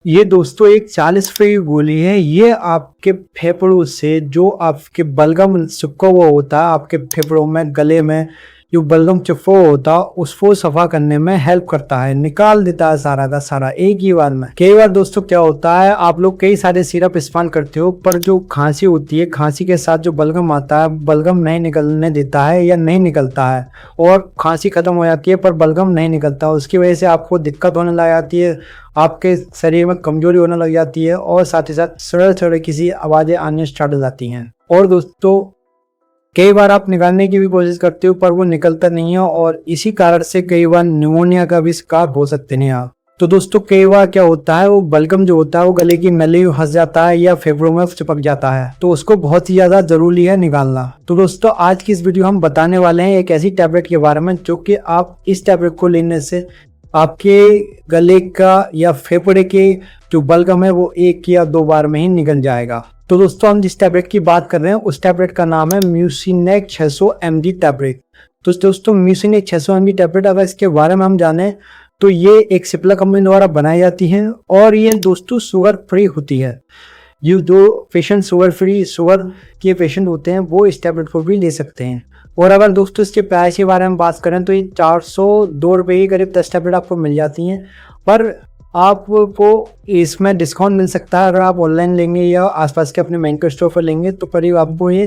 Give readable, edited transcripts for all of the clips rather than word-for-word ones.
ये दोस्तों एक 40 रुपए की गोली है। ये आपके फेफड़ों से जो आपके बलगम चिपका हुआ होता है, आपके फेफड़ों में गले में जो बलगम चिपका हुआ होता है उसको सफा करने में हेल्प करता है, निकाल देता है सारा का सारा एक ही बार में। कई बार दोस्तों क्या होता है, आप लोग कई सारे सिरप इस्तेमाल करते हो पर जो खांसी होती है, खांसी के साथ जो बलगम आता है बलगम नहीं निकलने देता है या नहीं निकलता है और खांसी खत्म हो जाती है पर बलगम नहीं निकलता। उसकी वजह से आपको दिक्कत होने लग जाती है, आपके शरीर में कमजोरी होने लग जाती है और साथ ही साथ सड़े किसी आवाजें आने स्टार्ट हो जाती हैं। और दोस्तों कई बार आप निकालने की भी कोशिश करते हो पर वो निकलता नहीं है और इसी कारण से कई बार निमोनिया का भी शिकार हो सकते हैं आप। तो दोस्तों कई बार क्या होता है, वो बलगम जो होता है वो गले की नली में फंस जाता है या फेफड़ों में चिपक जाता है, तो उसको बहुत ही ज्यादा जरूरी है निकालना। तो दोस्तों आज की इस वीडियो हम बताने वाले हैं एक ऐसी टैबलेट के बारे में जो कि आप इस टैबलेट को लेने से आपके गले का या फेफड़े के जो बलगम है वो 1 या 2 बार में ही निकल जाएगा। तो दोस्तों हम जिस टैबलेट की बात कर रहे हैं उस टैबलेट का नाम है म्यूसिनेक 600 mg टैबलेट। तो दोस्तों म्यूसिनेक 600 mg टैबलेट अगर इसके बारे में हम जाने तो ये एक सिप्ला कंपनी द्वारा बनाई जाती है और ये दोस्तों शुगर फ्री होती है। ये जो पेशेंट शुगर के पेशेंट होते हैं वो इस टैबलेट को भी ले सकते हैं। और अगर दोस्तों इसके प्राइस के बारे में बात करें तो ये 402 रुपये के करीब 10 टैबलेट आपको मिल जाती हैं, पर आपको इसमें डिस्काउंट मिल सकता है अगर आप ऑनलाइन लेंगे या आसपास के अपने मेडिकल स्टोर पर लेंगे तो करीब आपको ये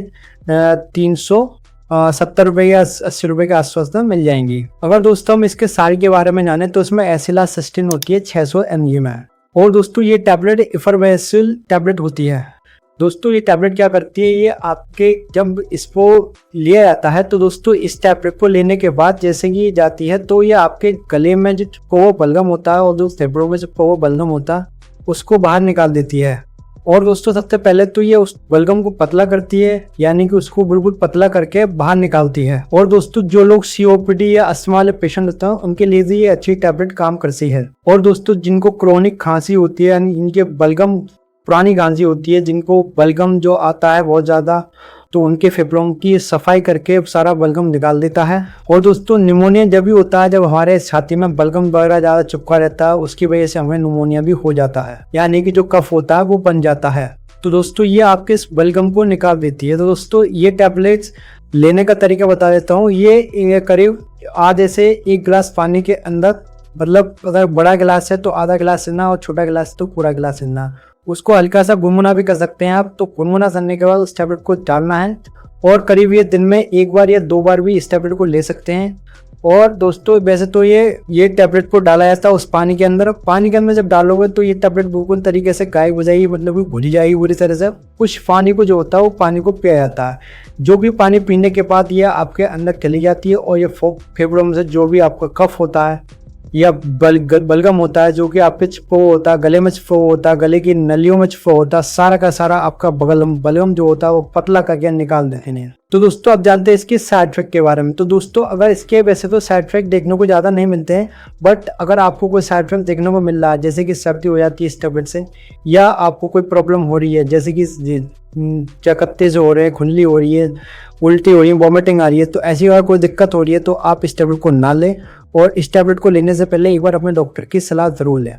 370 रुपये या 80 रुपये के आसपास में मिल जाएंगी। अगर दोस्तों हम इसके सारे के बारे में जाने तो इसमें एसिलासिस्टिन होती है 600 mg में। और दोस्तों ये टैबलेट इफरवेसिल टैबलेट होती है। दोस्तों ये टैबलेट क्या करती है, ये आपके जब इसको लिया जाता है तो दोस्तों इस टैबलेट को लेने के बाद जैसे कि जाती है तो ये आपके गले में जो वो बलगम होता है और जो फेफड़ों में जो वो बलगम होता है उसको बाहर निकाल देती है। और दोस्तों सबसे पहले तो ये उस बलगम को पतला करती है, यानी कि उसको बिल्कुल पतला करके बाहर निकालती है। और दोस्तों जो लोग COPD या अस्थमा वाले पेशेंट होते हैं उनके लिए भी ये अच्छी टैबलेट काम करती है। और दोस्तों जिनको क्रोनिक खांसी होती है, यानी इनके बलगम पुरानी खांसी होती है, जिनको बलगम जो आता है बहुत ज़्यादा, तो उनके फेफड़ों की सफाई करके सारा बलगम निकाल देता है। और दोस्तों निमोनिया जब भी होता है जब हमारे छाती में बलगम वगैरह ज़्यादा चिपका रहता है, उसकी वजह से हमें निमोनिया भी हो जाता है, यानी कि जो कफ होता है वो बन जाता है। तो दोस्तों ये आपके इस बलगम को निकाल देती है। तो दोस्तों ये टैबलेट्स लेने का तरीका बता देता हूँ। ये करीब आधे से 1 गिलास पानी के अंदर, मतलब अगर बड़ा गिलास है तो आधा गिलास लेना और छोटा गिलास तो पूरा गिलास लेना। उसको हल्का सा गुनगुना भी कर सकते हैं आप। तो गुनगुना करने के बाद उस टैबलेट को डालना है और करीब ये दिन में 1 बार या 2 बार भी इस टैबलेट को ले सकते हैं। और दोस्तों वैसे तो ये टैबलेट को डाला जाता है उस पानी के अंदर। पानी के अंदर जब डालोगे तो ये टैबलेट बिल्कुल तरीके से गायब हो जाएगी, मतलब घुल जाएगी पूरी तरह से। कुछ पानी को जो होता है वो पानी को पिया जाता है, जो भी पानी पीने के बाद ये आपके अंदर चली जाती है और ये फेफड़ों में से जो भी आपका कफ होता है या बलगम होता है जो कि आपके चिपको होता है, गले में चिपको होता है, गले की नलियों में चिपको होता है, सारा का सारा आपका बलगम जो होता है वो पतला करके निकाल देते हैं। तो दोस्तों अब जानते हैं इसके साइड इफेक्ट के बारे में। तो दोस्तों अगर इसके वैसे तो साइड इफेक्ट देखने को ज़्यादा नहीं मिलते हैं, बट अगर आपको कोई साइड इफेक्ट देखने को मिल रहा है जैसे कि सर्दी हो जाती है इस टैबलेट से, या आपको कोई प्रॉब्लम हो रही है जैसे कि चकत्ते से हो रहे हैं, खुजली हो रही है, उल्टी हो रही है, वॉमिटिंग आ रही है, तो ऐसी अगर कोई दिक्कत हो रही है तो आप इस टैबलेट को ना लें और इस टैबलेट को लेने से पहले एक बार अपने डॉक्टर की सलाह ज़रूर लें।